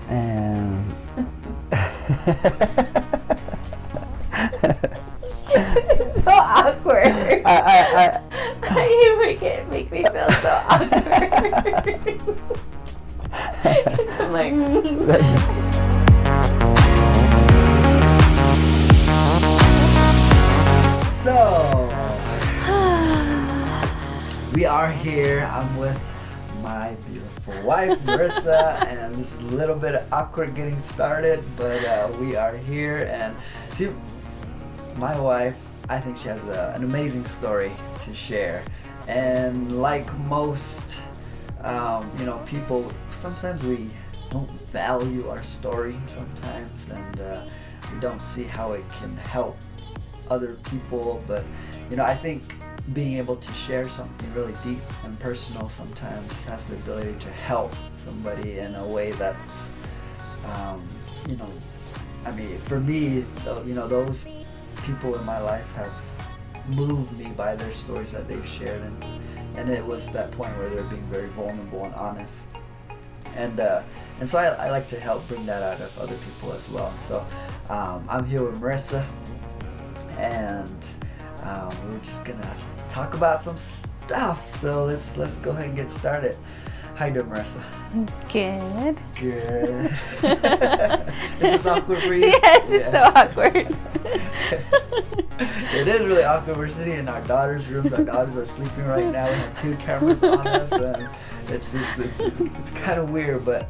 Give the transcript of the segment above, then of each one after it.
And This is so awkward. You make me feel so awkward. 'Cause I'm like, So, we are here. I'm with my beautiful wife, Marissa, and this is a little bit awkward getting started, but we are here. And see, my wife, I think she has an amazing story to share. And like most, people, sometimes we don't value our story sometimes, and we don't see how it can help other people. But I think being able to share something really deep and personal sometimes has the ability to help somebody in a way that's for me, those people in my life have moved me by their stories that they've shared, and it was that point where they're being very vulnerable and honest, and so I like to help bring that out of other people as well. So I'm here with Marissa, and we're just gonna talk about some stuff. So let's go ahead and get started. How you doing, Marissa? good. Good. Is this awkward for you? Yes, it's so awkward. It is really awkward. We're sitting in our daughter's room. Our daughters are sleeping right now. We have 2 cameras on us, and it's kind of weird. But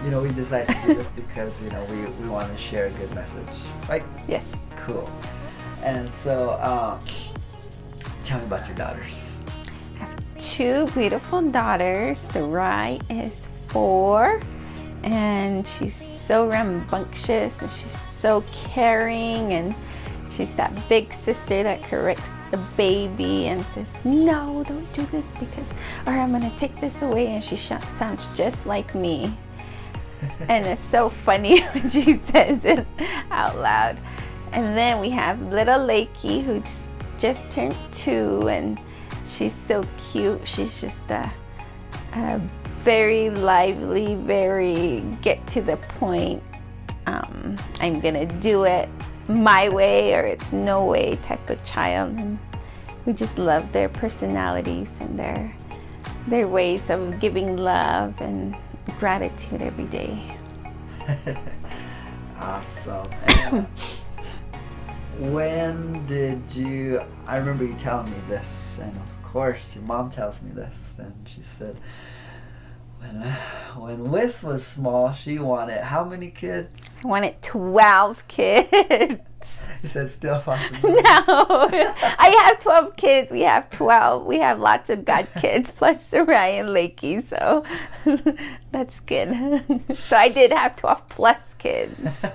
we decided to do this because we want to share a good message, right? Yes. Cool. And so, tell me about your daughters. I have 2 beautiful daughters. Sarai is 4, and she's so rambunctious, and she's so caring, and she's that big sister that corrects the baby and says, no, don't do this or I'm gonna take this away, and she sounds just like me. And it's so funny when she says it out loud. And then we have little Lakey, who just turned 2, and she's so cute. She's just a very lively, very get to the point, I'm gonna do it my way or it's no way type of child. And we just love their personalities and their ways of giving love and gratitude every day. Awesome. And when did I remember you telling me this, and of course your mom tells me this, and she said when Wiss was small, she wanted how many kids? I wanted 12 kids. You said still possible. No, I have 12 kids. We have 12. We have lots of god kids plus Sarai and Lakey, so that's good. So I did have 12 plus kids.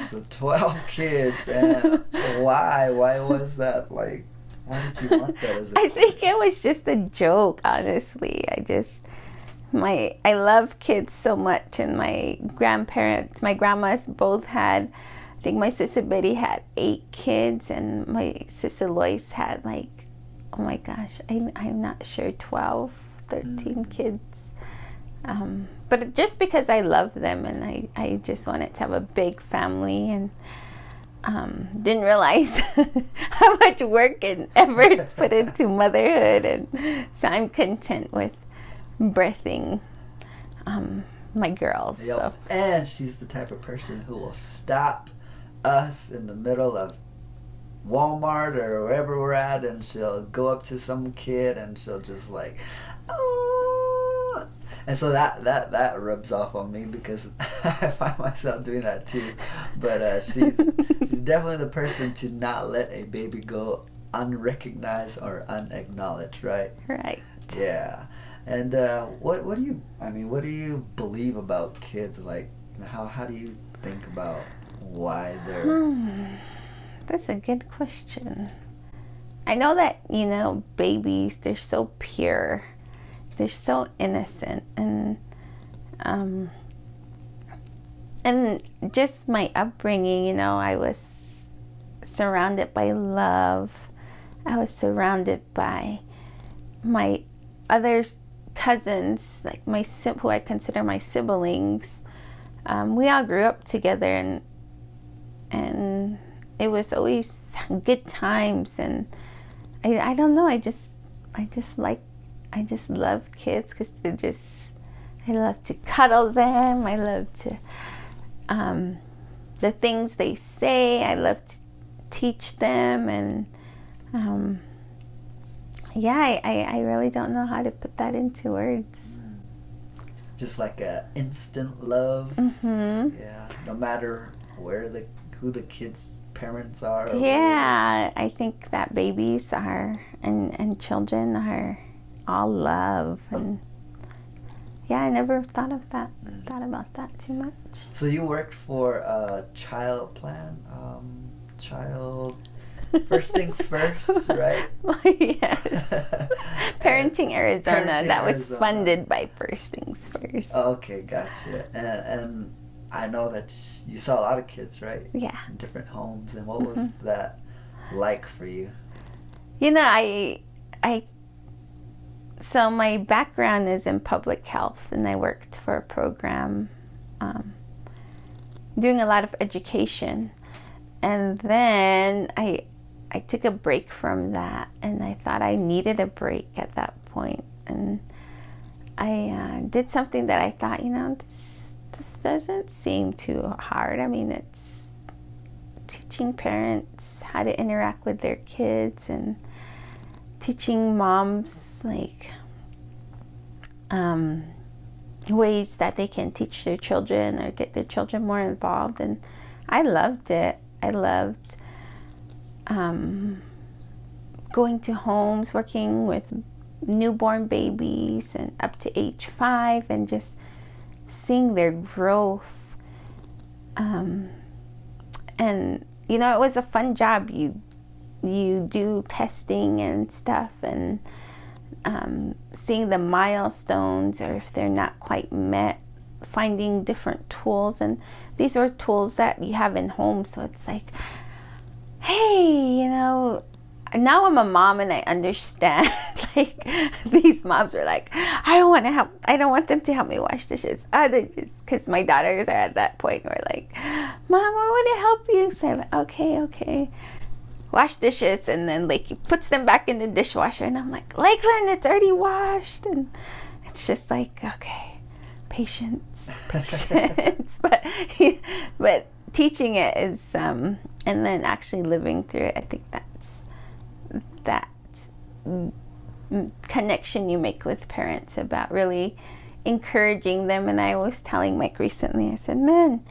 So 12 kids, and why was that? Like, why did you want that as a I think it was just a joke, honestly. I love kids so much, and my grandmas both had, I think my sister Betty had 8 kids, and my sister Lois had oh my gosh, I'm not sure, 12, 13 kids. But just because I love them, and I just wanted to have a big family, and didn't realize how much work and effort put into motherhood, and so I'm content with birthing my girls. Yep. So. And she's the type of person who will stop us in the middle of Walmart or wherever we're at, and she'll go up to some kid and she'll just oh. And so that rubs off on me because I find myself doing that too. But she's definitely the person to not let a baby go unrecognized or unacknowledged, right? Right. Yeah. And what do you believe about kids? Like, how do you think about why they're... That's a good question. I know that, babies, they're so pure. They're so innocent, and just my upbringing, I was surrounded by love. I was surrounded by my other cousins, like who I consider my siblings, we all grew up together, and it was always good times. And I don't know, I just love kids because I love to cuddle them. I love to the things they say. I love to teach them, and I really don't know how to put that into words. Just like a instant love. Mm-hmm. Yeah. No matter who the kids' parents are. Yeah, I think that babies are and children are all love, and yeah, I never thought about that too much. So you worked for a child plan, first things first, right? Yes. Parenting Arizona. Parenting that was Arizona. funded by First Things First. Okay, gotcha. And I know that you saw a lot of kids, right? Yeah. In different homes. And what was that like for you? You know, so my background is in public health, and I worked for a program doing a lot of education. And then I took a break from that, and I thought I needed a break at that point. And I did something that I thought, this doesn't seem too hard. I mean, it's teaching parents how to interact with their kids, and teaching moms ways that they can teach their children or get their children more involved. And I loved it. I loved going to homes, working with newborn babies and up to age 5, and just seeing their growth. And it was a fun job. You do testing and stuff, and seeing the milestones, or if they're not quite met, finding different tools. And these are tools that you have in home, so it's like, hey, now I'm a mom and I understand. Like, these moms are like, I don't want them to help me wash dishes. Because my daughters are at that point where like, Mom, I want to help you. So I'm like, okay. Wash dishes, and then he puts them back in the dishwasher, and I'm like, Lakeland, it's already washed. And it's just like, okay, patience. But teaching it is, and then actually living through it, I think that's that connection you make with parents about really encouraging them. And I was telling Mike recently, I said, man,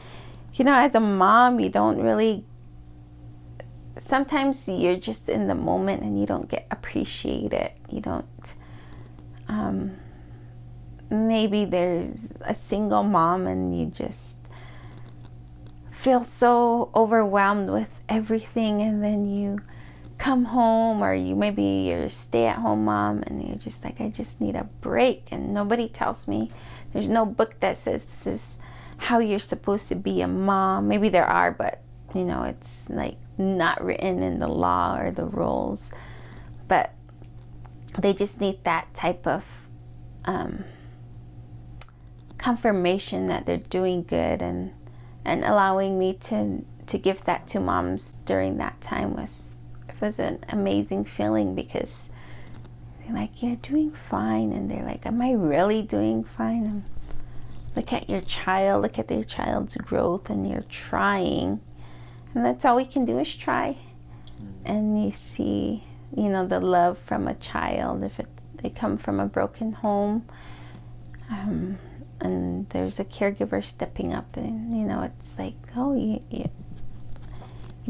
as a mom, you don't really, sometimes you're just in the moment and you don't get appreciated. You don't, maybe there's a single mom and you just feel so overwhelmed with everything, and then you come home, or you're a stay-at-home mom, and you're just like, I just need a break. And nobody tells me, there's no book that says this is how you're supposed to be a mom. Maybe there are, but it's like not written in the law or the rules. But they just need that type of confirmation that they're doing good, and allowing me to give that to moms during that time was an amazing feeling, because they're like, you're doing fine, and they're like, am I really doing fine? And look at your child, look at their child's growth, and you're trying, and that's all we can do is try. And you see, the love from a child, if they come from a broken home, and there's a caregiver stepping up, and it's like, oh,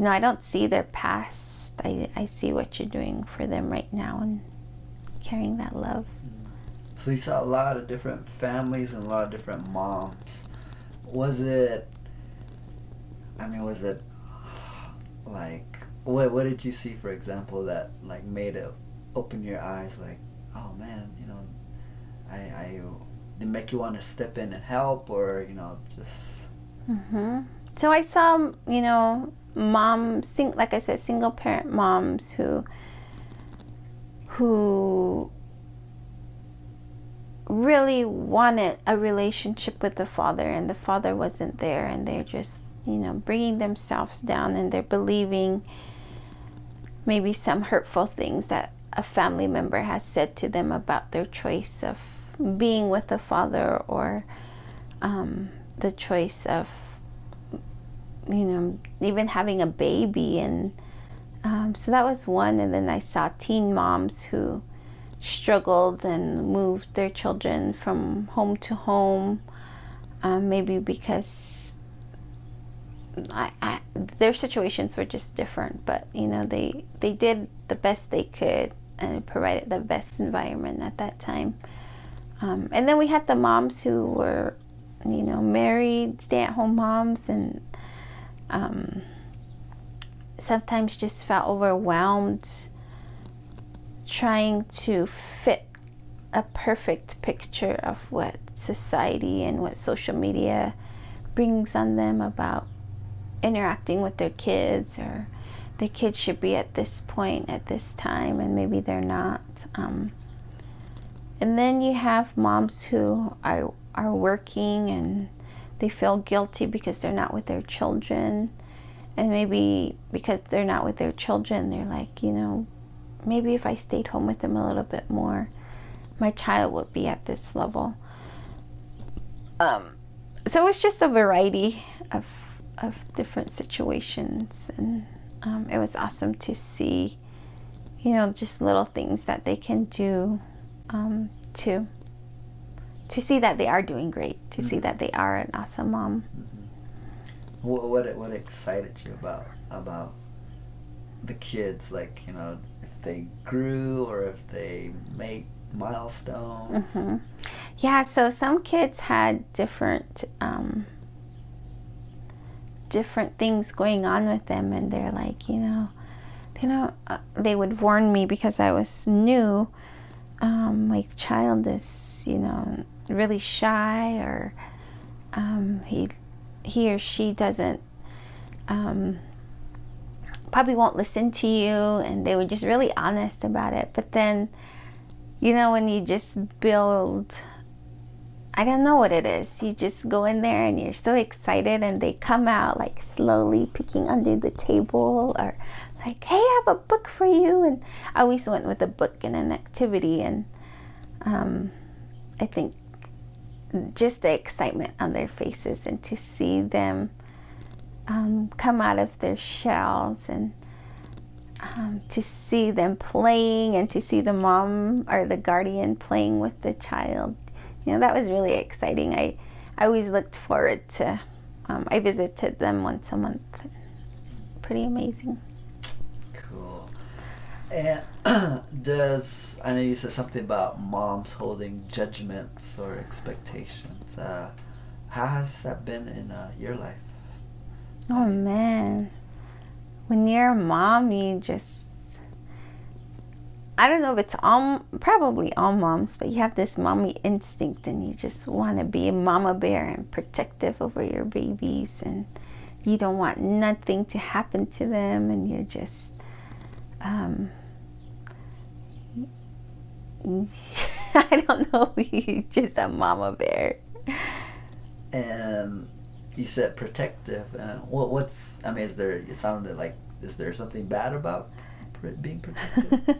I don't see their past. I see what you're doing for them right now, and carrying that love. So you saw a lot of different families and a lot of different moms. Was it like, what did you see, for example, that like made it open your eyes, like, oh man, did it make you want to step in and help, or just? So I saw, moms, like I said, single parent moms who really wanted a relationship with the father, and the father wasn't there, and they're just, bringing themselves down, and they're believing maybe some hurtful things that a family member has said to them about their choice of being with the father, or the choice of, even having a baby. And so that was one. And then I saw teen moms who struggled and moved their children from home to home, maybe because their situations were just different, but they did the best they could and provided the best environment at that time. And then we had the moms who were married, stay-at-home moms, and sometimes just felt overwhelmed trying to fit a perfect picture of what society and what social media brings on them about interacting with their kids, or their kids should be at this point at this time, and maybe they're not. And then you have moms who are working, and they feel guilty because they're not with their children. And maybe because they're not with their children, they're like, maybe if I stayed home with them a little bit more, my child would be at this level. So it's just a variety of different situations, and it was awesome to see, just little things that they can do to see that they are doing great, to see that they are an awesome mom. What excited you about the kids? Like, if they grew or if they make milestones. Yeah, so some kids had different things going on with them, and they're like, they would warn me because I was new. My child is, really shy, or he or she doesn't, probably won't listen to you, and they were just really honest about it. But then, when you just build, I don't know what it is, you just go in there and you're so excited, and they come out like slowly picking under the table, or like, hey, I have a book for you. And I always went with a book and an activity, and I think just the excitement on their faces, and to see them come out of their shells, and to see them playing, and to see the mom or the guardian playing with the child, that was really exciting. I always looked forward to, I visited them once a month. It's pretty amazing. Cool. And I know you said something about moms holding judgments or expectations. How has that been in your life? Oh man, when you're a mom, you just, I don't know if it's probably all moms, but you have this mommy instinct, and you just want to be a mama bear and protective over your babies, and you don't want nothing to happen to them, and you're just, I don't know, you're just a mama bear. And you said protective. It sounded like, is there something bad about being protective?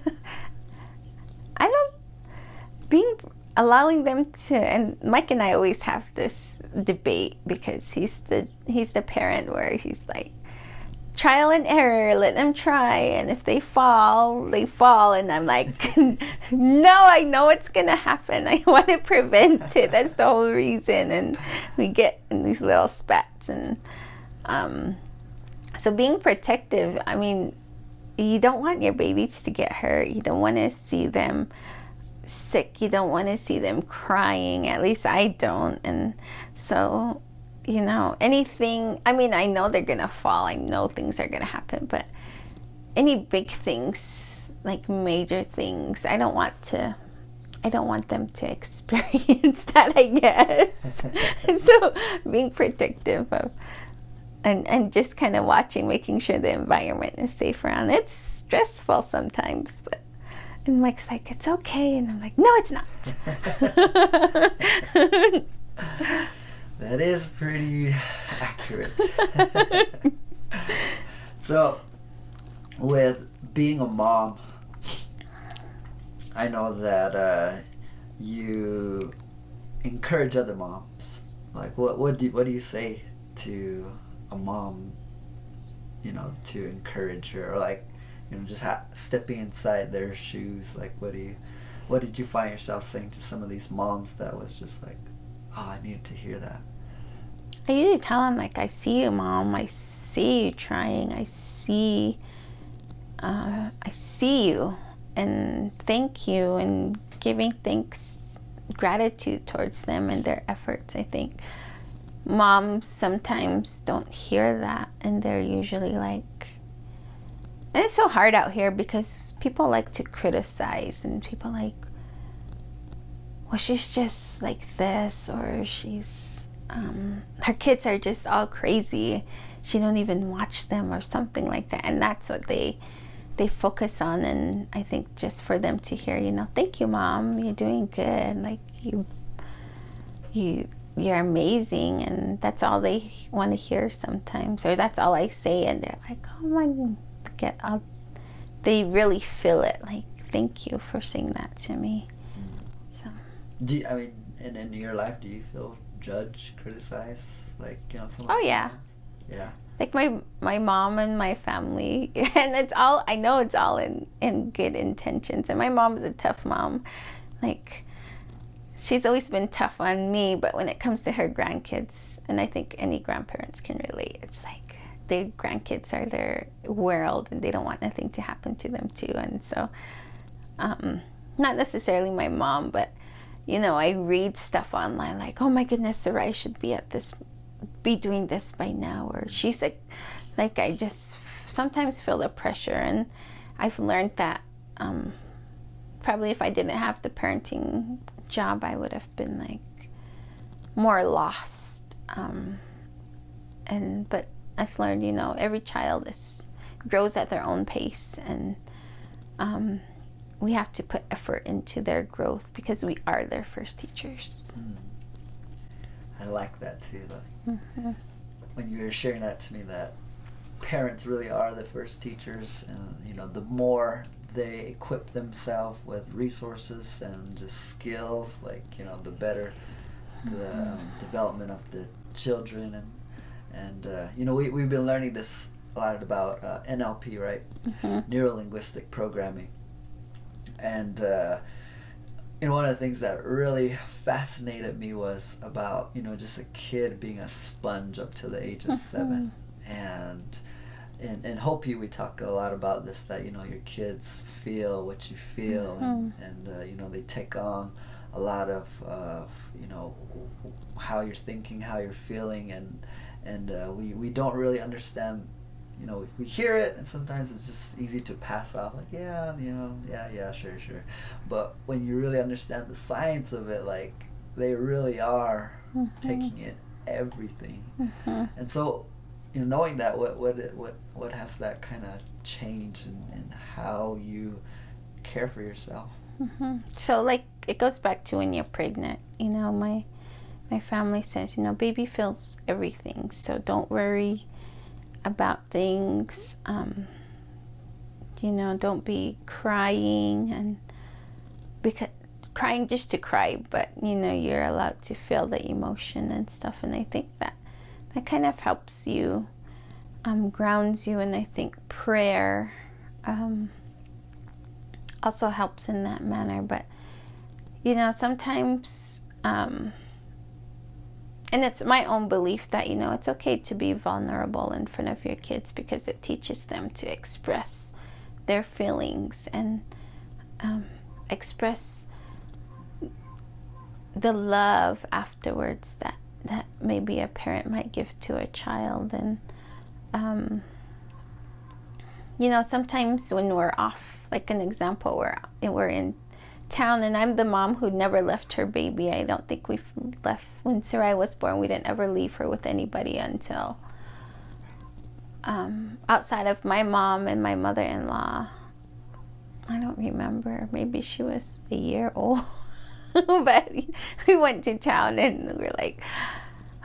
Allowing them to, and Mike and I always have this debate, because he's the parent where he's like, trial and error, let them try, and if they fall, they fall. And I'm like, no, I know what's gonna happen. I want to prevent it. That's the whole reason. And we get in these little spats. And so being protective, I mean, you don't want your babies to get hurt. You don't want to see them sick. You don't want to see them crying. At least I don't. And so, anything, I mean, I know they're gonna fall, I know things are gonna happen, but any big things, like major things, I don't want them to experience that, I guess. And so being protective of, and just kind of watching, making sure the environment is safe around. It's stressful sometimes, but And Mike's like, it's okay. And I'm like, no, it's not. That is pretty accurate. So, with being a mom, I know that you encourage other moms. Like, what do you say to a mom, you know, to encourage her, or like, you know, just stepping inside their shoes? Like, what did you find yourself saying to some of these moms that was just like, oh, I needed to hear that? I usually tell them, like, I see you, Mom. I see you trying. I see you, and thank you, and giving thanks, gratitude towards them and their efforts. I think moms sometimes don't hear that, and they're usually like, and it's so hard out here because people like to criticize, and people like, well, she's just like this, or she's her kids are just all crazy, she don't even watch them, or something like that. And that's what they focus on. And I think just for them to hear, you know, thank you, Mom, you're doing good, like you're amazing, and that's all they want to hear sometimes, or that's all I say, and they're like, oh my, they really feel it, like, thank you for saying that to me. So I mean, and in your life, do you feel judged, criticized, like, you know, oh yeah, yeah, like my mom and my family, and it's all, I know it's all in good intentions. And my mom is a tough mom, like, she's always been tough on me, but when it comes to her grandkids, and I think any grandparents can relate, it's like their grandkids are their world, and they don't want nothing to happen to them too. And so not necessarily my mom, but you know, I read stuff online like, oh my goodness, Sarai should be doing this by now, or she's like I just sometimes feel the pressure. And I've learned that probably if I didn't have the parenting job, I would have been like more lost. But I've learned, you know, every child grows at their own pace, and we have to put effort into their growth because we are their first teachers. I like that too. Like, when you were sharing that to me, that parents really are the first teachers, and you know, the more they equip themselves with resources and just skills, like, you know, the better the development of the children. And you know, we've been learning this a lot about NLP, right? Neuro-linguistic programming. And you know, one of the things that really fascinated me was about, you know, just a kid being a sponge up to the age of 7. And in Hopi, we talk a lot about this, that, you know, your kids feel what you feel, and you know, they take on a lot of you know, how you're thinking, how you're feeling, and we don't really understand. You know, we hear it, and sometimes it's just easy to pass off, like, yeah, you know, yeah, sure. But when you really understand the science of it, like, they really are taking in everything. And so, you know, knowing that, what has that kind of changed in how you care for yourself? So, like, it goes back to when you're pregnant. You know, my family says, you know, baby feels everything, so don't worry about things. You know, don't be crying, and because crying just to cry, but you know, you're allowed to feel the emotion and stuff. And I think that kind of helps you, grounds you. And I think prayer also helps in that manner. But you know, sometimes and it's my own belief that, you know, it's okay to be vulnerable in front of your kids, because it teaches them to express their feelings and express the love afterwards that maybe a parent might give to a child. And you know, sometimes when we're off, like an example, we're in town, and I'm the mom who never left her baby. I don't think we've left when Sarai was born. We didn't ever leave her with anybody until outside of my mom and my mother-in-law. I don't remember. Maybe she was a year old. But we went to town and we were like,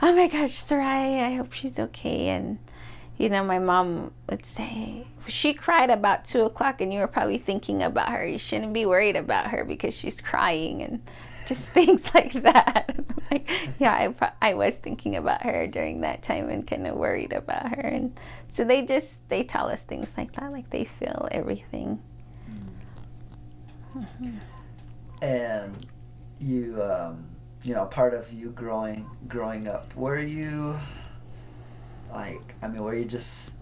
oh my gosh, Sarai, I hope she's okay. And, you know, my mom would say, she cried about 2 o'clock and you were probably thinking about her. You shouldn't be worried about her because she's crying and just things like that. Like, yeah, I was thinking about her during that time and kind of worried about her. And so they tell us things like that, like they feel everything. Mm-hmm. And you, you know, part of you growing up, were you like, I mean, were you just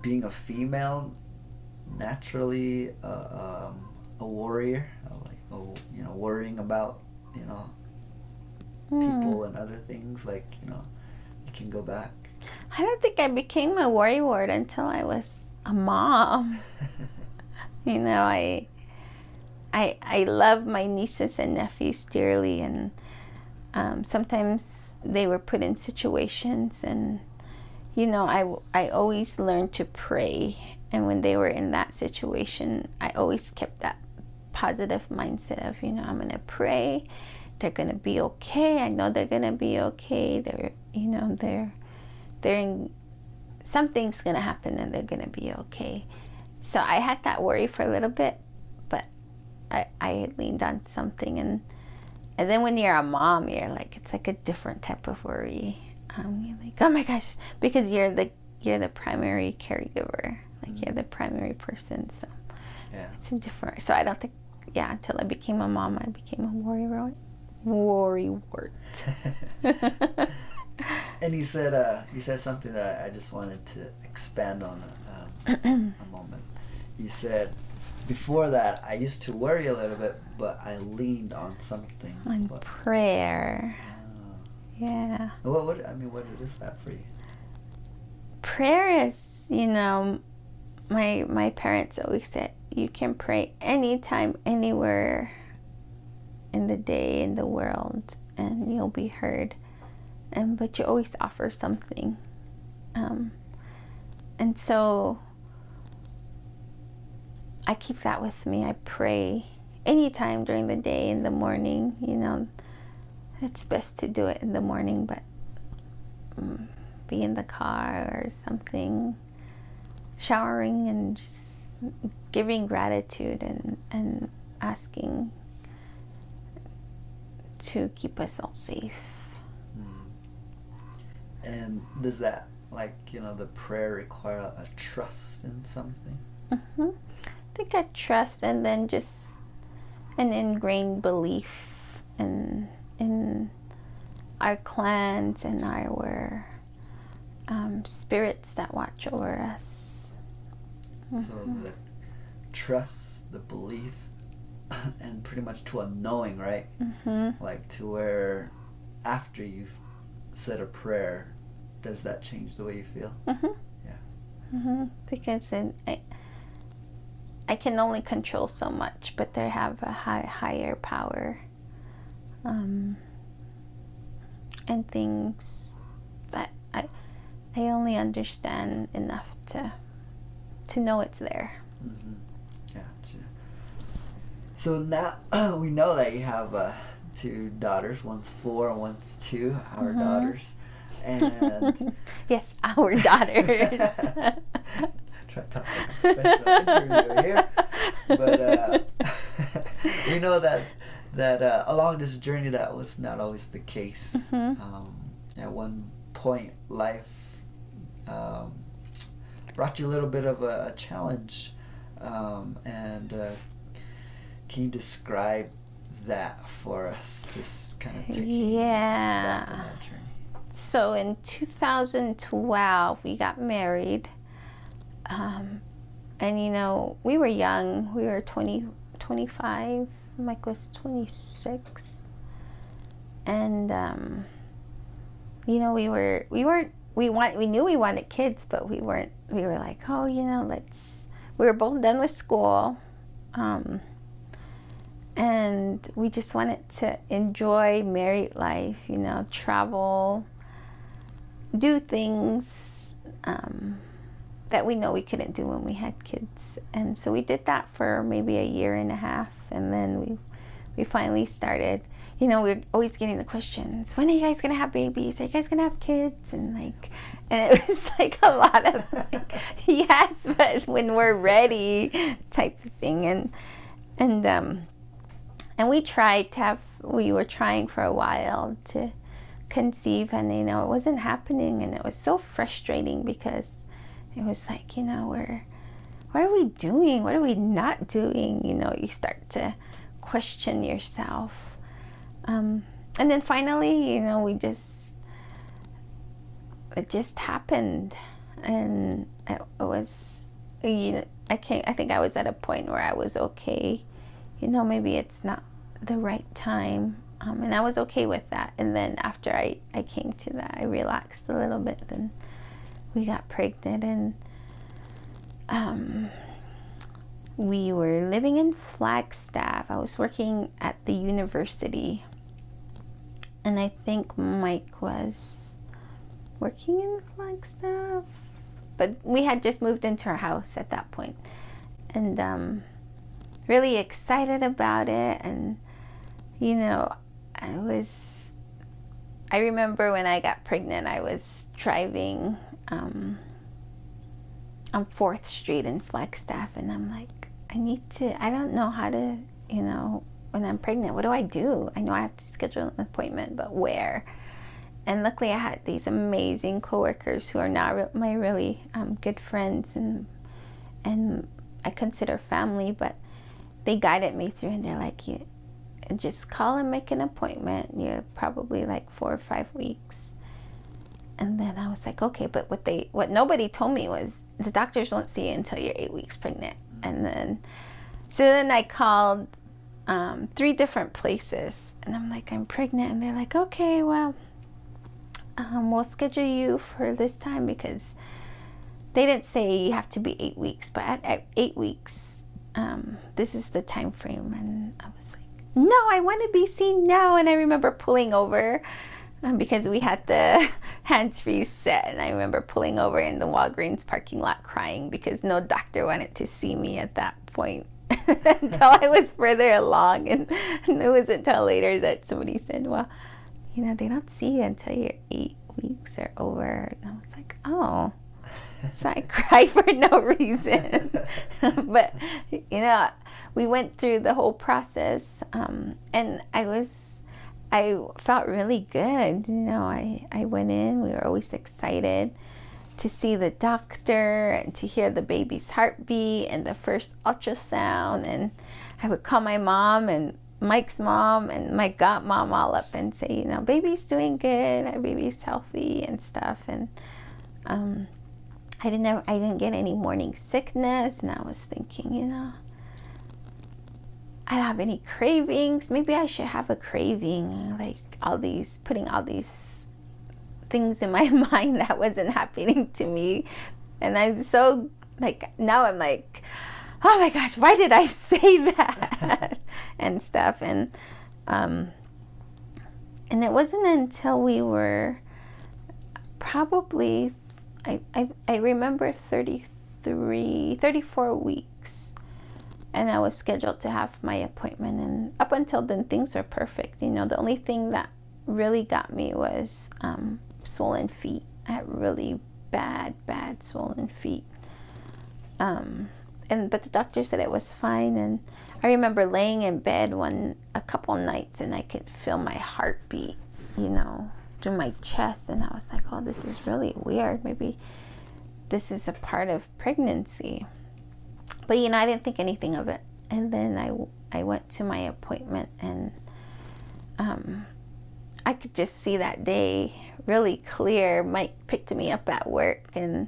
being a female naturally a warrior, like, you know, worrying about, you know, people and other things, like, you know, you can go back? I don't think I became a worrywart until I was a mom. You know, I love my nieces and nephews dearly, and sometimes they were put in situations, and you know, I always learned to pray, and when they were in that situation, I always kept that positive mindset of, you know, I'm gonna pray, they're gonna be okay. I know they're gonna be okay. They're, you know, they're in, something's gonna happen and they're gonna be okay. So I had that worry for a little bit, but I leaned on something, and then when you're a mom, you're like, it's like a different type of worry. You're like, oh my gosh, because you're the primary caregiver, like you're the primary person. So yeah, it's a different. So I don't think, yeah, until I became a mom, I became a worrywart. And you said something that I just wanted to expand on a moment. You said, before that, I used to worry a little bit, but I leaned on something. On prayer. Yeah. What is that for you? Prayer is, you know, my parents always said, you can pray anytime, anywhere in the day, in the world, and you'll be heard. But you always offer something. And so I keep that with me. I pray anytime during the day, in the morning. You know, it's best to do it in the morning, but be in the car or something, showering and just giving gratitude and asking to keep us all safe. And does that, like, you know, the prayer require a trust in something? Mm-hmm. I think I trust, and then just an ingrained belief in our clans and our spirits that watch over us. Mm-hmm. So the trust, the belief, and pretty much to a knowing, right? Mm-hmm. Like, to where after you've said a prayer, does that change the way you feel? Mm-hmm. Yeah. Mm-hmm. Because I can only control so much, but they have a higher power, and things that I only understand enough to know it's there. Mm-hmm. Gotcha. So now we know that you have 2 daughters. One's 4 and one's 2. Our Mm-hmm. daughters. And yes, our daughters. Try to talk like a professional interviewer here. But we know that along this journey, that was not always the case. Mm-hmm. At one point, life brought you a little bit of a challenge. And can you describe that for us? Just kind of taking us back on that journey. So in 2012, we got married. And, you know, we were young. We were 25. Mike was 26. And, you know, we knew we wanted kids, but we were like, oh, you know, we were both done with school. And we just wanted to enjoy married life, you know, travel, do things, that we know we couldn't do when we had kids. And so we did that for maybe a year and a half, and then we finally started. You know, we're always getting the questions, when are you guys gonna have babies? Are you guys gonna have kids? And it was like a lot of like, yes, but when we're ready type of thing. And we tried to have, we were trying for a while to conceive, and you know, it wasn't happening, and it was so frustrating because it was like, you know, what are we doing? What are we not doing? You know, you start to question yourself. And then finally, you know, it just happened. And it was, you know, I think I was at a point where I was okay. You know, maybe it's not the right time. And I was okay with that. And then after I came to that, I relaxed a little bit. Then we got pregnant, and we were living in Flagstaff. I was working at the university, and I think Mike was working in Flagstaff, but we had just moved into our house at that point, and really excited about it. And you know, I remember when I got pregnant, I was driving on 4th Street in Flagstaff, and I'm like, I don't know how to, you know, when I'm pregnant, what do? I know I have to schedule an appointment, but where? And luckily I had these amazing coworkers who are now my really good friends, and I consider family, but they guided me through, and they're like, you just call and make an appointment. You're probably like 4 or 5 weeks. And then I was like, okay, but what nobody told me was the doctors won't see you until you're 8 weeks pregnant. And then, so then I called 3 different places, and I'm like, I'm pregnant. And they're like, okay, well, we'll schedule you for this time, because they didn't say you have to be 8 weeks, but at 8 weeks, this is the time frame. And I was like, no, I want to be seen now. And I remember pulling over because we had the hands-free set, and I remember pulling over in the Walgreens parking lot crying because no doctor wanted to see me at that point until I was further along. And it wasn't until later that somebody said, well, you know, they don't see you until you're 8 weeks or over. And I was like, oh. So I cried for no reason. But, you know, we went through the whole process, and I felt really good. You know, I went in, we were always excited to see the doctor and to hear the baby's heartbeat and the first ultrasound. And I would call my mom and Mike's mom and my godmom all up and say, you know, baby's doing good, our baby's healthy and stuff. And I didn't get any morning sickness, and I was thinking, you know, I don't have any cravings. Maybe I should have a craving, like putting all these things in my mind that wasn't happening to me. And I'm so like, now I'm like, oh my gosh, why did I say that? And stuff. And it wasn't until we were probably, I remember 34 weeks, and I was scheduled to have my appointment. And up until then, things were perfect. You know, the only thing that really got me was swollen feet. I had really bad swollen feet. But the doctor said it was fine. And I remember laying in bed a couple nights, and I could feel my heartbeat, you know, through my chest. And I was like, oh, this is really weird. Maybe this is a part of pregnancy. But, you know, I didn't think anything of it. And then I went to my appointment, and I could just see that day really clear. Mike picked me up at work, and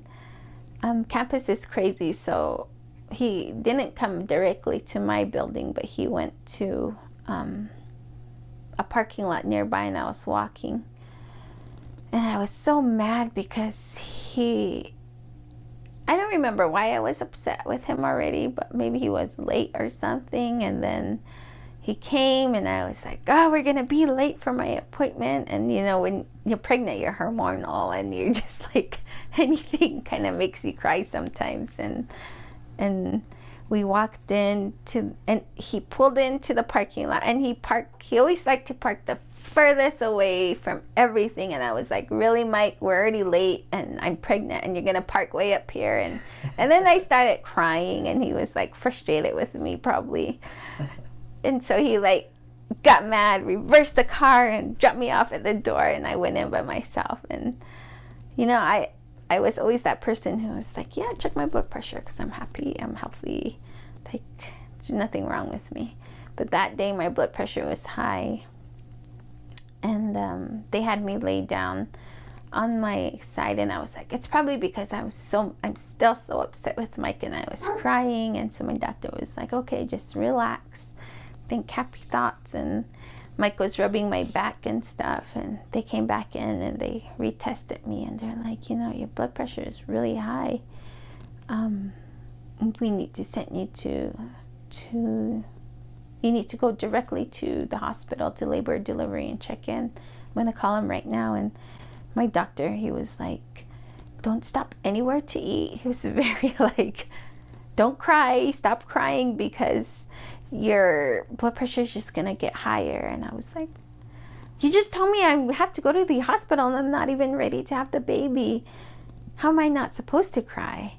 campus is crazy, so he didn't come directly to my building, but he went to a parking lot nearby, and I was walking. And I was so mad because I don't remember why I was upset with him already, but maybe he was late or something. And then he came, and I was like, oh, we're gonna be late for my appointment. And you know, when you're pregnant, you're hormonal, and you're just like, anything kind of makes you cry sometimes. And we walked in to, and he pulled into the parking lot, and he always liked to park the furthest away from everything. And I was like, really, Mike, we're already late, and I'm pregnant, and you're gonna park way up here. And then I started crying, and he was like frustrated with me probably. And so he like got mad, reversed the car, and dropped me off at the door, and I went in by myself. And you know, I was always that person who was like, yeah, check my blood pressure because I'm happy, I'm healthy, like there's nothing wrong with me. But that day my blood pressure was high, and they had me lay down on my side, and I was like, it's probably because I'm still so upset with Mike, and I was crying. And so my doctor was like, okay, just relax, think happy thoughts. And Mike was rubbing my back and stuff, and they came back in and they retested me, and they're like, you know, your blood pressure is really high. We need to send you you need to go directly to the hospital to labor and delivery and check in. I'm gonna call him right now. And my doctor, he was like, don't stop anywhere to eat. He was very like, don't cry, stop crying, because your blood pressure is just gonna get higher. And I was like, you just told me I have to go to the hospital, and I'm not even ready to have the baby. How am I not supposed to cry?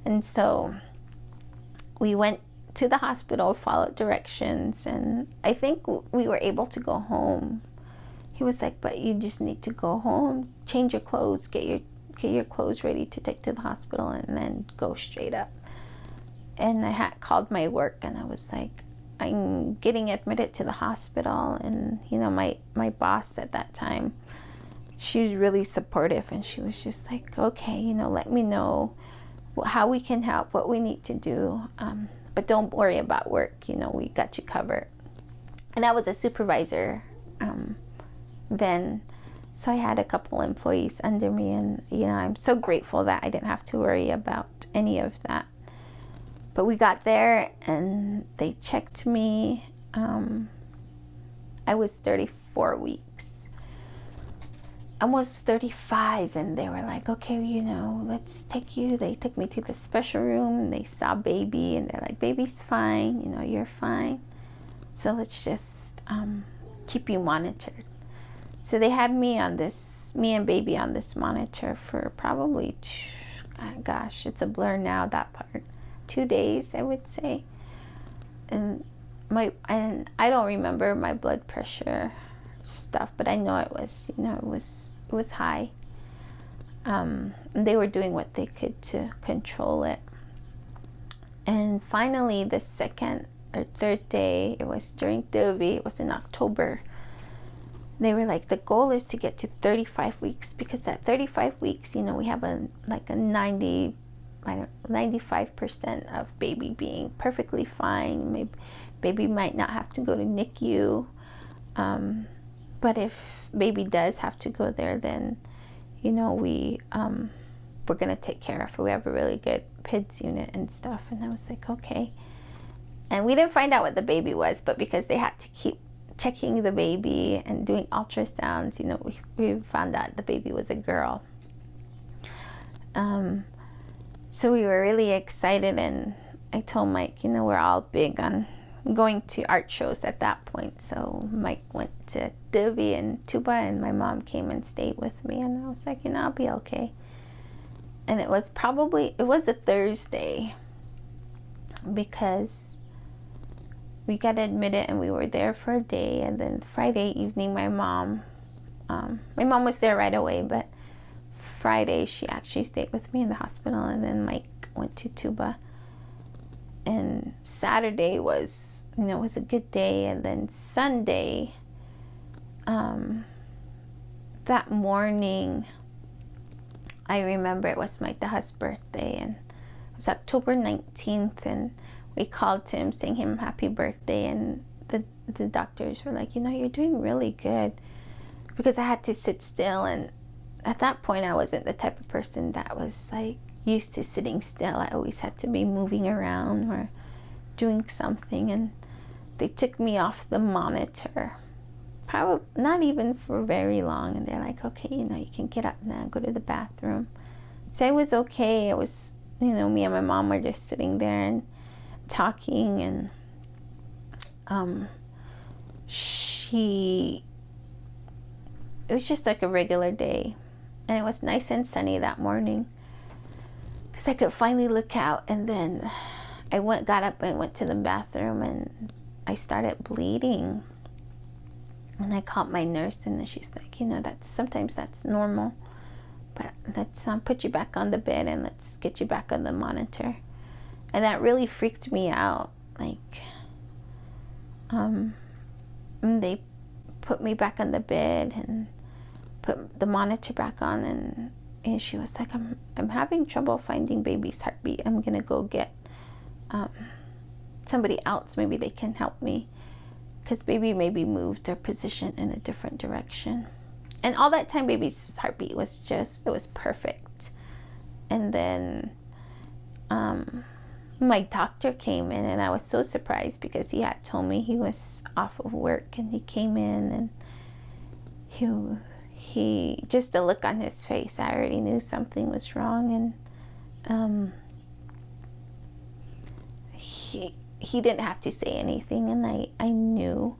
And so we went to the hospital, followed directions, and I think we were able to go home. He was like, but you just need to go home, change your clothes, get your clothes ready to take to the hospital, and then go straight up. And I had called my work, and I was like, I'm getting admitted to the hospital. And you know, my boss at that time, she was really supportive, and she was just like, okay, you know, let me know how we can help, what we need to do, but don't worry about work, you know, we got you covered. And I was a supervisor then, so I had a couple employees under me, and you know, I'm so grateful that I didn't have to worry about any of that. But we got there, and they checked me. I was 34 weeks, almost 35, and they were like, okay, you know, let's take you. They took me to the special room, and they saw baby, and they're like, baby's fine, you know, you're fine, so let's just keep you monitored. So they had me and baby on this monitor for probably gosh, it's a blur now, that part, 2 days, I would say. And I don't remember my blood pressure stuff, but I know it was, you know, it was high. And they were doing what they could to control it. And finally, the second or third day, it was during Dovey, it was in October. They were like, the goal is to get to 35 weeks, because at 35 weeks, you know, we have a 95% of baby being perfectly fine. Maybe baby might not have to go to NICU. But if baby does have to go there, then, you know, we're going to take care of it. We have a really good PIDS unit and stuff. And I was like, okay. And we didn't find out what the baby was, but because they had to keep checking the baby and doing ultrasounds, you know, we found out the baby was a girl. So we were really excited, and I told Mike, you know, we're all big on going to art shows at that point. So Mike went to Dovey and Tuba, and my mom came and stayed with me, and I was like, you know, I'll be okay. And it was a Thursday, because we got admitted and we were there for a day. And then Friday evening, my mom was there right away, but Friday she actually stayed with me in the hospital, and then Mike went to Tuba. And Saturday was, you know, was a good day. And then Sunday, that morning, I remember it was my dad's birthday, and it was October 19th, and we called him saying him happy birthday, and the doctors were like, you know, you're doing really good, because I had to sit still. And at that point, I wasn't the type of person that was like used to sitting still. I always had to be moving around or doing something. And they took me off the monitor. Probably not even for very long. And they're like, okay, you can get up now, go to the bathroom. So I was okay. I was, me and my mom were just sitting there and talking, and it was just like a regular day, and it was nice and sunny that morning because I could finally look out. And then I got up and went to the bathroom, and I started bleeding. And I called my nurse, and she's like, sometimes that's normal, but let's put you back on the bed and let's get you back on the monitor. And that really freaked me out. Like, they put me back on the bed and put the monitor back on, and she was like, I'm having trouble finding baby's heartbeat. I'm gonna go get somebody else. Maybe they can help me, because baby maybe moved their position in a different direction. And all that time, baby's heartbeat was it was perfect. And then my doctor came in, and I was so surprised because he had told me he was off of work, and he came in, and he just the look on his face, I already knew something was wrong. And he didn't have to say anything, and I knew.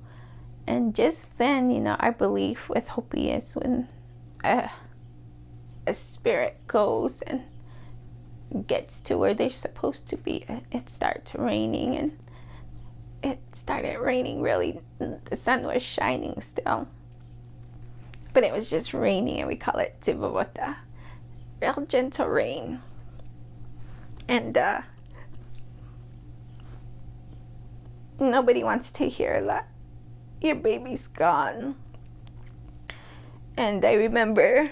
And just then, our belief with Hopi is when a spirit goes and gets to where they're supposed to be, it starts raining. And it started raining really. The sun was shining still, but it was just raining, and we call it tibobota, real gentle rain. And nobody wants to hear that your baby's gone. And I remember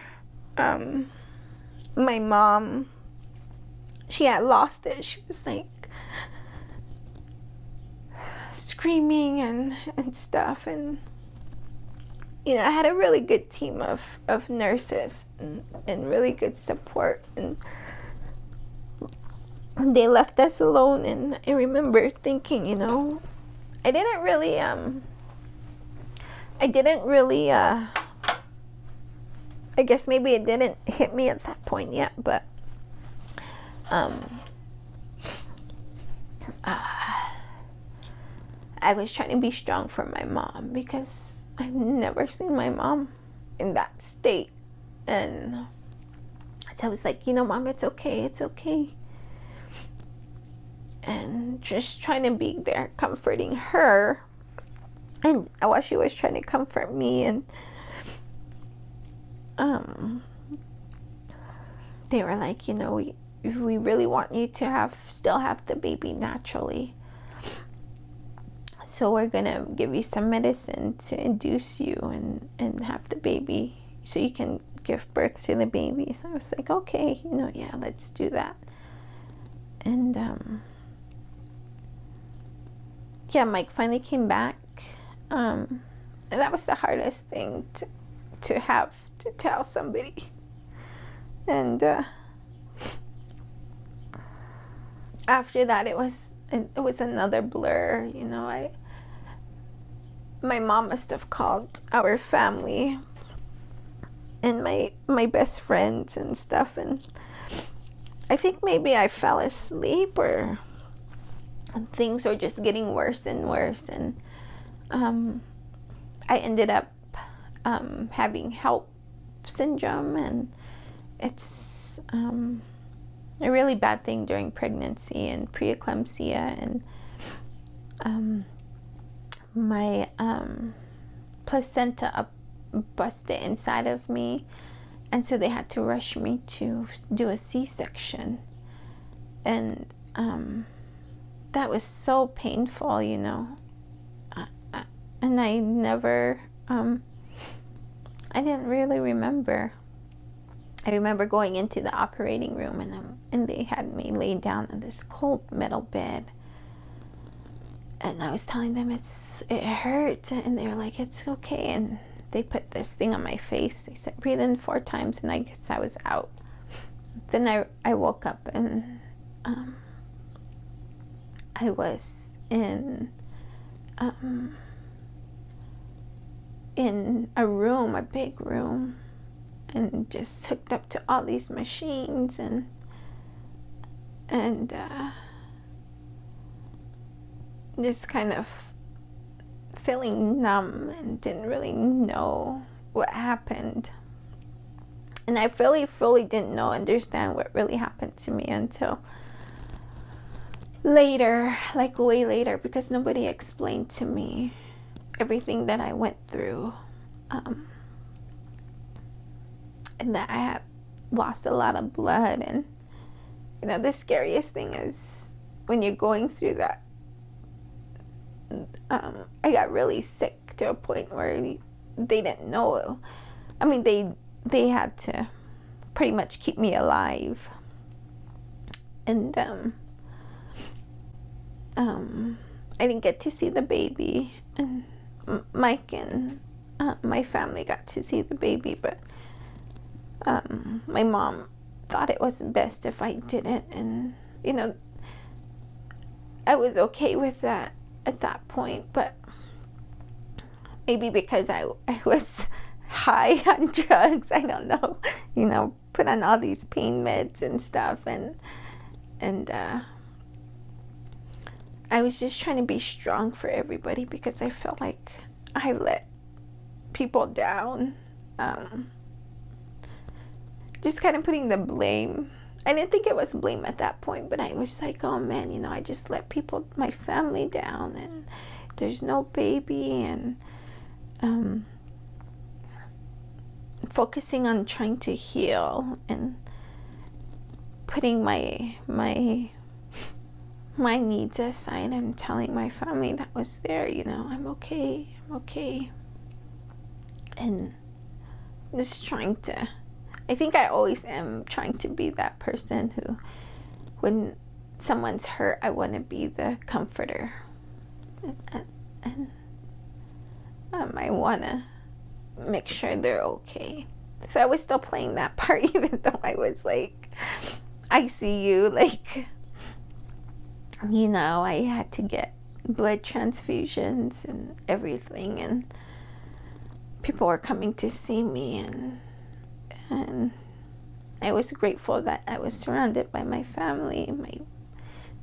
my mom, she had lost it. She was like screaming and stuff. And I had a really good team of nurses and really good support, and they left us alone. And I remember thinking, I didn't really I guess maybe it didn't hit me at that point yet, but I was trying to be strong for my mom, because I've never seen my mom in that state. And so I was like, Mom, it's okay, and just trying to be there comforting her, and while she was trying to comfort me. And they were like, we really want you to still have the baby naturally, so we're gonna give you some medicine to induce you and have the baby so you can give birth to the baby. So I was like, okay, yeah, let's do that. And yeah, Mike finally came back. And that was the hardest thing to have to tell somebody. And after that, it was another blur. My mom must have called our family and my best friends and stuff, and I think maybe I fell asleep, or things were just getting worse and worse. And I ended up having HELP syndrome, and it's a really bad thing during pregnancy and preeclampsia. And my placenta busted inside of me, and so they had to rush me to do a C-section. And that was so painful, and I never I didn't really remember. I remember going into the operating room, and they had me laid down on this cold metal bed, and I was telling them it hurt, and they were like, it's okay. And they put this thing on my face. They said, breathe in 4 times, and I guess I was out. Then I woke up, and I was in in a room, a big room, and just hooked up to all these machines, and just kind of feeling numb and didn't really know what happened. And I fully didn't understand what really happened to me until later, like way later, because nobody explained to me everything that I went through. And that I had lost a lot of blood. And, you know, the scariest thing is when you're going through that, I got really sick to a point where they didn't know. I mean, they had to pretty much keep me alive. And I didn't get to see the baby, and Mike and my family got to see the baby, but my mom thought it was best if I didn't. And, you know, I was okay with that at that point, but maybe because I was high on drugs, I don't know, you know, put on all these pain meds and stuff, and I was just trying to be strong for everybody because I felt like I let people down. Just kind of putting the blame. I didn't think it was blame at that point, but I was like, oh man, you know, I just let people, my family down, and there's no baby, and focusing on trying to heal and putting my needs aside and telling my family that was there, you know, I'm okay, and just trying to, I think I always am trying to be that person who, when someone's hurt, I want to be the comforter, and I want to make sure they're okay. So I was still playing that part, even though I was like ICU, like, you know, I had to get blood transfusions and everything, and people were coming to see me, and I was grateful that I was surrounded by my family,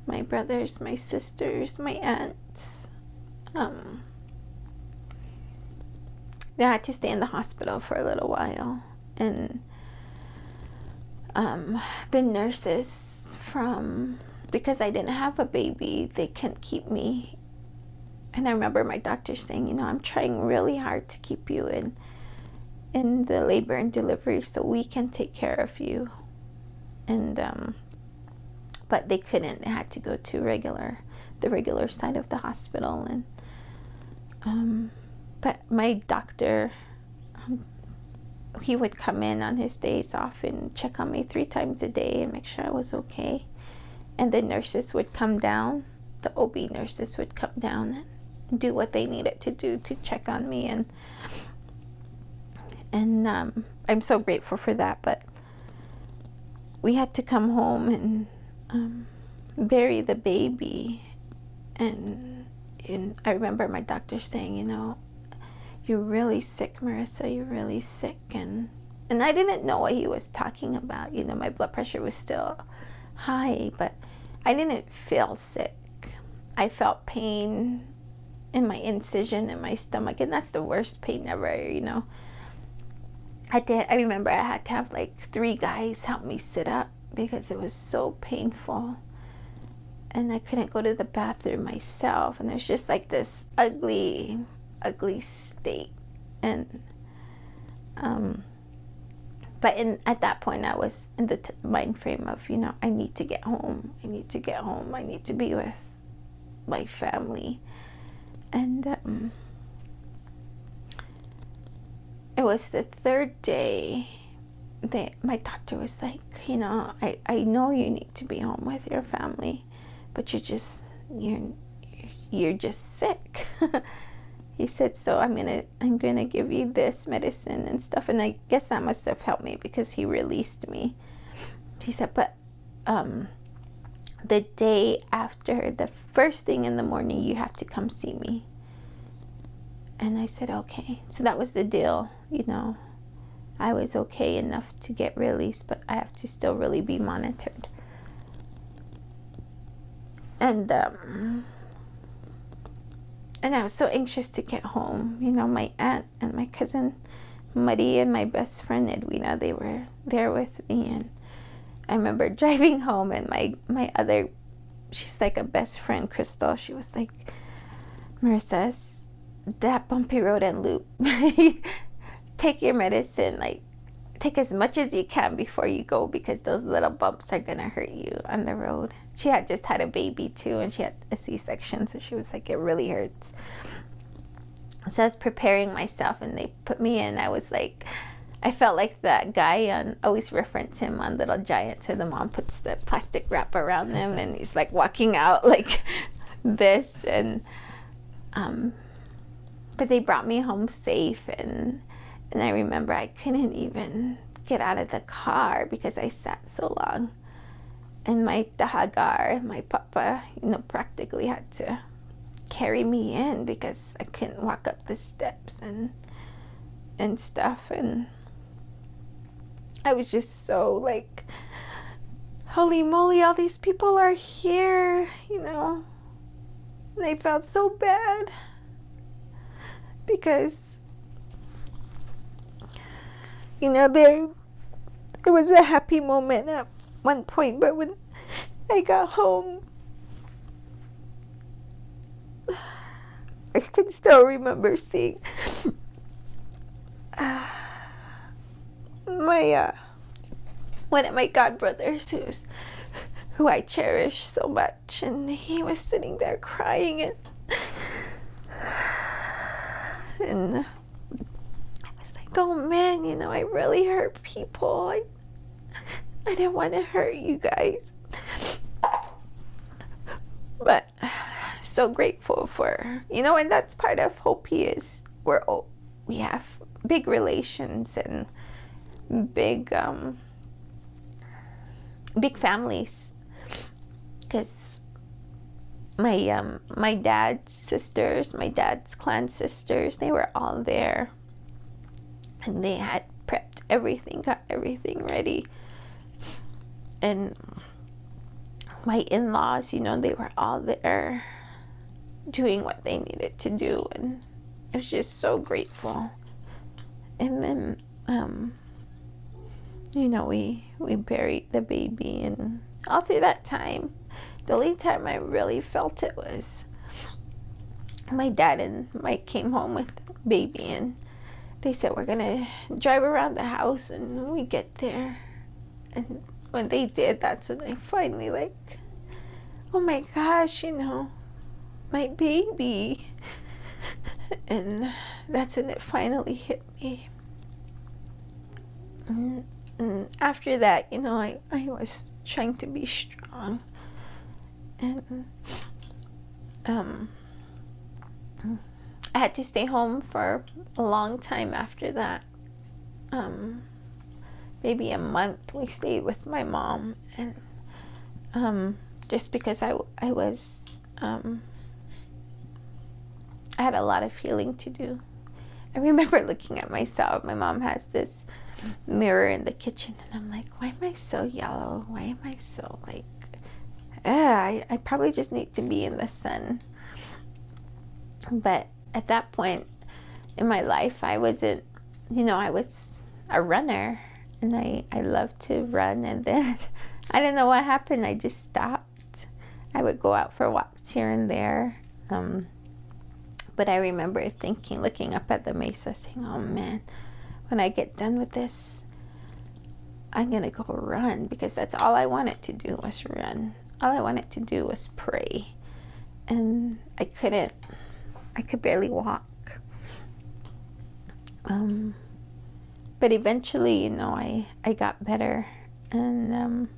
my brothers, my sisters, my aunts. I had to stay in the hospital for a little while, and the nurses, because I didn't have a baby, they couldn't keep me. And I remember my doctor saying, you know, I'm trying really hard to keep you in the labor and delivery so we can take care of you. And but they couldn't. They had to go to the regular side of the hospital. And but my doctor, he would come in on his days off and check on me 3 times a day and make sure I was okay. And the nurses would come down, the OB nurses would come down and do what they needed to do to check on me. And I'm so grateful for that. But we had to come home and bury the baby. And I remember my doctor saying, you know, you're really sick, Marissa, you're really sick. And I didn't know what he was talking about. You know, my blood pressure was still high, but I didn't feel sick. I felt pain in my incision in my stomach, and that's the worst pain ever, you know. I remember I had to have like 3 guys help me sit up because it was so painful, and I couldn't go to the bathroom myself, and there's just like this ugly state. And but at that point I was in the mind frame of, you know, I need to get home, I need to be with my family. And it was the 3rd day that my doctor was like, you know, I know you need to be home with your family, but you're just sick. He said, so I'm gonna give you this medicine and stuff. And I guess that must have helped me because he released me. He said, but the day after, the first thing in the morning, you have to come see me. And I said, okay. So that was the deal, you know. I was okay enough to get released, but I have to still really be monitored. And I was so anxious to get home. You know, my aunt and my cousin Muddy and my best friend Edwina, they were there with me. And I remember driving home, and my other, she's like a best friend, Crystal, she was like, Marissa, that bumpy road and loop, take your medicine, like take as much as you can before you go, because those little bumps are gonna hurt you on the road. She had just had a baby too, and she had a C-section, so she was like, it really hurts. So I was preparing myself, and they put me in. I was like, I felt like that guy on, always reference him on Little Giants, where the mom puts the plastic wrap around him and he's like walking out like this. And but they brought me home safe, and I remember I couldn't even get out of the car because I sat so long. And my tahagar, my papa, you know, practically had to carry me in because I couldn't walk up the steps and stuff. And I was just so like, holy moly, all these people are here, you know. And I felt so bad because, you know, it was a happy moment at one point, but when I got home, I can still remember seeing my one of my godbrothers, who I cherish so much, and he was sitting there crying, and I was like, oh man, you know, I really hurt people. I didn't want to hurt you guys, but so grateful for, you know, and that's part of Hopi is we have big relations and big families, because my dad's sisters, my dad's clan sisters, they were all there, and they had prepped everything, got everything ready. And my in-laws, you know, they were all there doing what they needed to do, and I was just so grateful. And then you know, we buried the baby, and all through that time, the only time I really felt it was my dad and Mike came home with baby, and they said, we're gonna drive around the house. And we get there, and when they did, that's when I finally like, oh my gosh, you know, my baby. And that's when it finally hit me. And after that, you know, I was trying to be strong, and I had to stay home for a long time after that. Maybe a month we stayed with my mom, and just because I was I had a lot of healing to do. I remember looking at myself. My mom has this mirror in the kitchen, and I'm like, why am I so yellow? Why am I so like, I probably just need to be in the sun. But at that point in my life, I wasn't, you know, I was a runner, and I loved to run, and then I don't know what happened, I just stopped. I would go out for walks here and there, but I remember thinking, looking up at the mesa, saying, oh man, when I get done with this, I'm gonna go run, because that's all I wanted to do was run. All I wanted to do was pray, and I could barely walk. But eventually, you know, I got better, and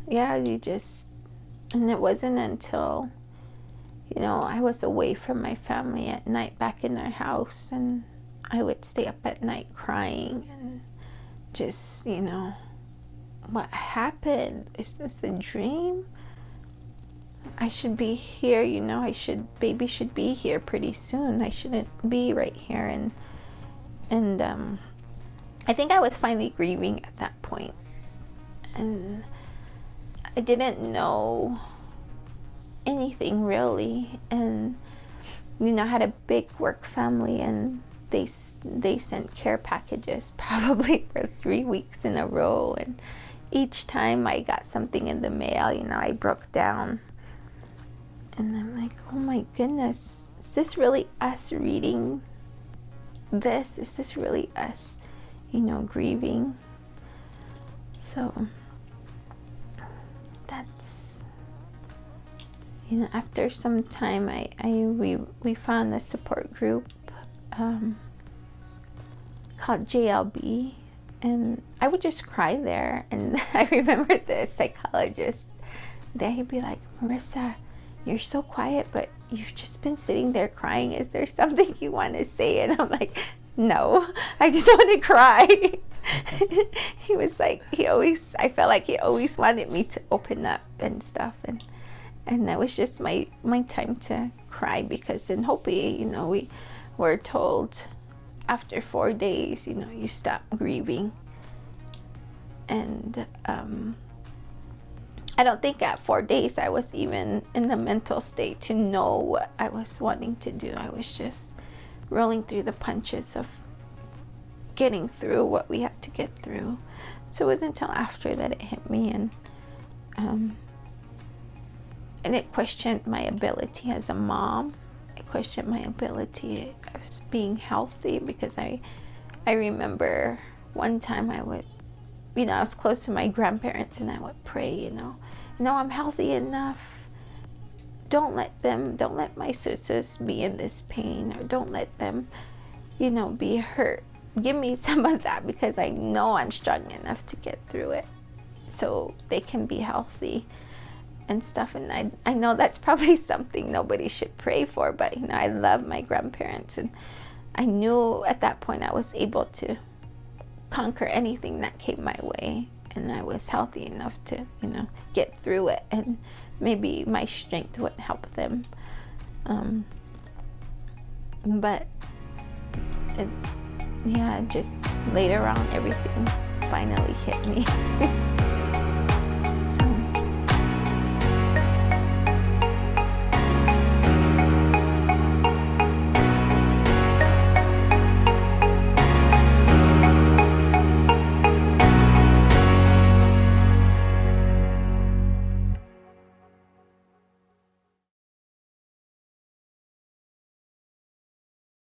yeah, and it wasn't until, you know, I was away from my family at night back in their house, and I would stay up at night crying and just, you know, what happened? Is this a dream? I should be here, baby should be here pretty soon. I shouldn't be right here. And I think I was finally grieving at that point. And I didn't know anything really. And, I had a big work family, and they sent care packages probably for 3 weeks in a row. And each time I got something in the mail, I broke down. And I'm like, oh my goodness, is this really us reading this? Is this really us, grieving? So that's, after some time, we found a support group called JLB, and I would just cry there. And I remember the psychologist there, he'd be like, Marissa, you're so quiet, but you've just been sitting there crying. Is there something you want to say? And I'm like, no, I just want to cry. He was like, I felt like he always wanted me to open up and stuff. And that was just my time to cry, because in Hopi, we were told after 4 days, you stop grieving. And I don't think at 4 days I was even in the mental state to know what I was wanting to do. I was just rolling through the punches of getting through what we had to get through. So it wasn't until after that it hit me, and it questioned my ability as a mom. It questioned my ability of being healthy, because I remember one time I would, I was close to my grandparents, and I would pray, I'm healthy enough. Don't let my sisters be in this pain, or don't let them, be hurt. Give me some of that, because I know I'm strong enough to get through it, so they can be healthy and stuff. And I know that's probably something nobody should pray for, but I love my grandparents, and I knew at that point I was able to conquer anything that came my way, and I was healthy enough to get through it, and maybe my strength would help them, but just later on everything finally hit me.